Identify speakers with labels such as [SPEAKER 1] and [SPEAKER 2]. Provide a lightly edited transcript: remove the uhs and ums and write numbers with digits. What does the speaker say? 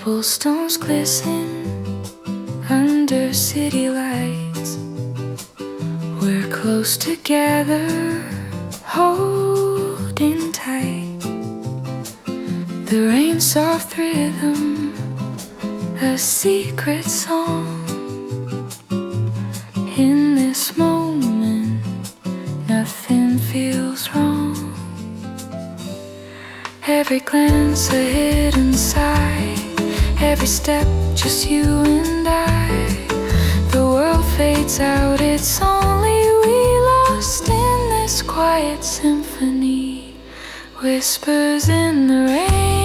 [SPEAKER 1] Cobblestones glisten under city lights. We're close together, holding tight. The rain's soft rhythm, a secret song. In this moment, nothing feels wrong. Every glance a hidden sigh, every step just you and I. The world fades out, it's only we lost in this quiet symphony. Whispers in the rain,